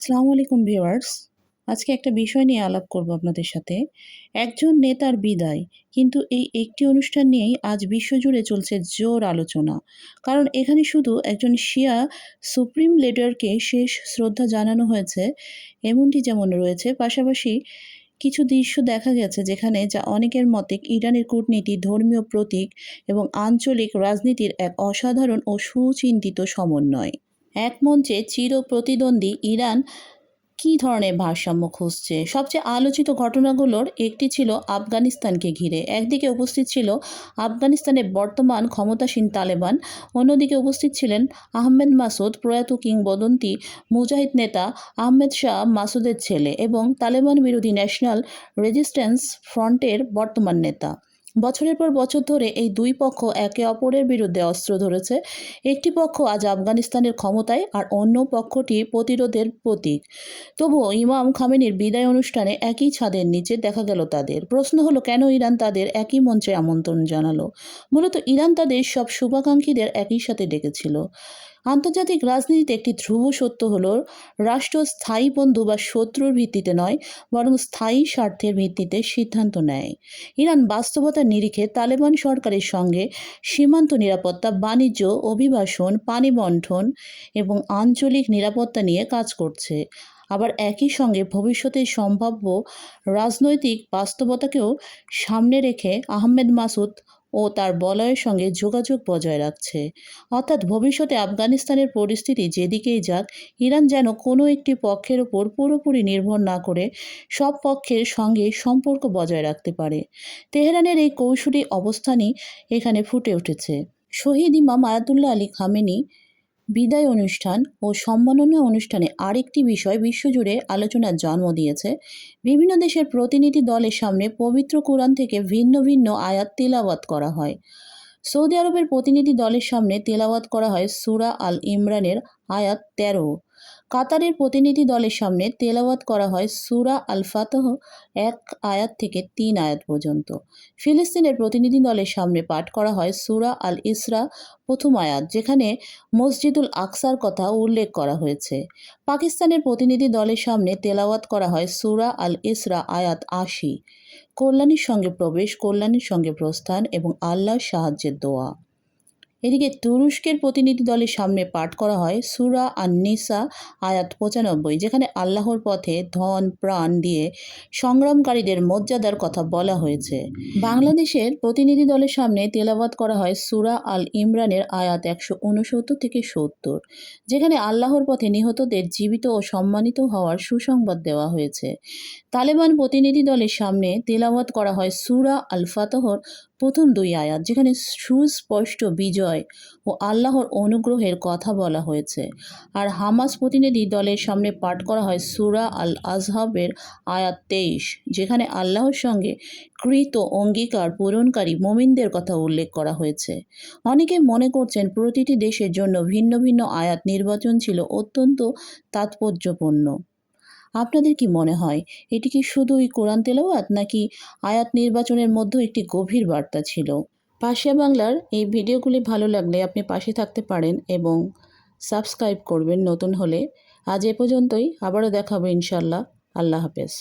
আসসালামু আলাইকুম ভিউয়ার্স। আজকে একটা বিষয় নিয়ে আলাপ করব আপনাদের সাথে। একজন নেতার বিদায়। কিন্তু এই একটি অনুষ্ঠান নিয়েই আজ বিশ্বজুড়ে চলছে জোর আলোচনা। কারণ এখানে শুধু একজন শিয়া সুপ্রিম লিডারকে শেষ শ্রদ্ধা জানানো হয়েছে এমনটি যেমন রয়েছে, পাশাপাশি কিছু দৃশ্য দেখা গেছে যেখানে যা অনেকের মতে ইরানের কূটনীতি, ধর্মীয় প্রতীক এবং আঞ্চলিক রাজনীতির এক অসাধারণ ও সুচিন্তিত সমন্বয়। এক মঞ্চে চির প্রতিদ্বন্দ্বী ইরান কী ধরনের ভারসাম্য খুঁজছে? সবচেয়ে আলোচিত ঘটনাগুলোর একটি ছিল আফগানিস্তানকে ঘিরে। একদিকে উপস্থিত ছিল আফগানিস্তানের বর্তমান ক্ষমতাসীন তালেবান, অন্যদিকে উপস্থিত ছিলেন আহমেদ মাসুদ, প্রয়াত কিংবদন্তি মুজাহিদ নেতা আহমেদ শাহ মাসুদের ছেলে এবং তালেবান বিরোধী ন্যাশনাল রেজিস্ট্যান্স ফ্রন্টের বর্তমান নেতা। বছরের পর বছর ধরে এই দুই পক্ষ একে অপরের বিরুদ্ধে অস্ত্র ধরেছে। একটি পক্ষ আজ আফগানিস্তানের ক্ষমতায় আর অন্য পক্ষটি প্রতিরোধের প্রতীক। তবুও ইমাম খামেনির বিদায় অনুষ্ঠানে একই ছাদের নিচে দেখা গেল তাদের। প্রশ্ন হলো, কেন ইরান তাদের একই মঞ্চে আমন্ত্রণ জানালো? মূলত ইরান তাদের সব শুভাকাঙ্ক্ষীদের একই সাথে ডেকেছিল। আন্তর্জাতিক রাজনীতিতে একটি ধ্রুব সত্য হলো, রাষ্ট্র স্থায়ী বন্ধু বা শত্রুর ভিত্তিতে নয়, বরং স্থায়ী স্বার্থের ভিত্তিতে সিদ্ধান্ত নেয়। ইরান বাস্তবতার নিরিখে তালেবান সরকারের সঙ্গে সীমান্ত নিরাপত্তা, বাণিজ্য, অভিবাসন, পানি বণ্টন এবং আঞ্চলিক নিরাপত্তা নিয়ে কাজ করছে। আবার একই সঙ্গে ভবিষ্যতের সম্ভাব্য রাজনৈতিক বাস্তবতাকেও সামনে রেখে আহমেদ মাসুদ ও তার বলয়ের সঙ্গে যোগাযোগ বজায় রাখছে। অর্থাৎ ভবিষ্যতে আফগানিস্তানের পরিস্থিতি যেদিকেই যাক, ইরান যেন কোনো একটি পক্ষের ওপর পুরোপুরি নির্ভর না করে সব পক্ষের সঙ্গে সম্পর্ক বজায় রাখতে পারে। তেহরানের এই কৌশলী অবস্থানই এখানে ফুটে উঠেছে। শহীদ ইমাম আয়াতুল্লাহ আলী খামেনি বিদায় অনুষ্ঠান ও সম্মাননা অনুষ্ঠানে আরেকটি বিষয় বিশ্বজুড়ে আলোচনার জন্ম দিয়েছে। বিভিন্ন দেশের প্রতিনিধি দলের সামনে পবিত্র কোরআন থেকে ভিন্ন ভিন্ন আয়াত তিলাওয়াত করা হয়। সৌদি আরবের প্রতিনিধি দলের সামনে তেলাওয়াত করা হয় সূরা আল ইমরানের আয়াত ১৩। কাতারের প্রতিনিধি দলের সামনে তেলাওয়াত করা হয় সূরা আল ফাতহ ১ আয়াত থেকে ৩ আয়াত পর্যন্ত। ফিলিস্তিনের প্রতিনিধি দলের সামনে পাঠ করা হয় সূরা আল ইসরা ১ম আয়াত, যেখানে মসজিদুল আকসার কথা উল্লেখ করা হয়েছে। পাকিস্তানের প্রতিনিধি দলের সামনে তেলাওয়াত করা হয় সূরা আল ইসরা আয়াত ৮০। কল্যাণীর সঙ্গে প্রবেশ, কল্যাণীর সঙ্গে প্রস্থান এবং আল্লাহর সাহায্যের দোয়া। এদিকে তুরস্কের প্রতিনিধি দলের সামনে পাঠ করা হয় সূরা আন-নিসা আয়াত ৯৫, যেখানে আল্লাহর পথে ধন প্রাণ দিয়ে সংগ্রামকারীদের মর্যাদার কথা বলা হয়েছে। বাংলাদেশের প্রতিনিধি দলের সামনে তেলাওয়াত করা হয় সূরা আল ইমরানের আয়াত ১৬৯ থেকে ৭০, যেখানে আল্লাহর পথে নিহতদের জীবিত ও সম্মানিত হওয়ার সুসংবাদ দেওয়া হয়েছে। তালেবান প্রতিনিধি দলের সামনে তেলাওয়াত করা হয় সূরা আল ফাতহর প্রথম ২ আয়াত, যেখানে সুস্পষ্ট বিজয় ও আল্লাহর অনুগ্রহের কথা বলা হয়েছে। আর হামাস প্রতিনিধি দলের সামনে পাঠ করা হয় সূরা আল আজহাবের আয়াত ২৩, যেখানে আল্লাহর সঙ্গে কৃত অঙ্গীকার পূরণকারী মুমিনদের কথা উল্লেখ করা হয়েছে। অনেকে মনে করছেন প্রতিটি দেশের জন্য ভিন্ন ভিন্ন আয়াত নির্বাচন ছিল অত্যন্ত তাৎপর্যপূর্ণ। আপনাদের কি মনে হয়, এটি কি শুধুই কোরআন তেলাওয়াত, নাকি আয়াত নির্বাচনের মধ্যে একটি গভীর বার্তা ছিল? পাশিয়া বাংলার এই ভিডিওগুলি ভালো লাগলে আপনি পাশে থাকতে পারেন এবং সাবস্ক্রাইব করবেন নতুন হলে। আজ এ পর্যন্তই, আবারও দেখা হবে ইনশাআল্লাহ। আল্লাহ হাফেজ।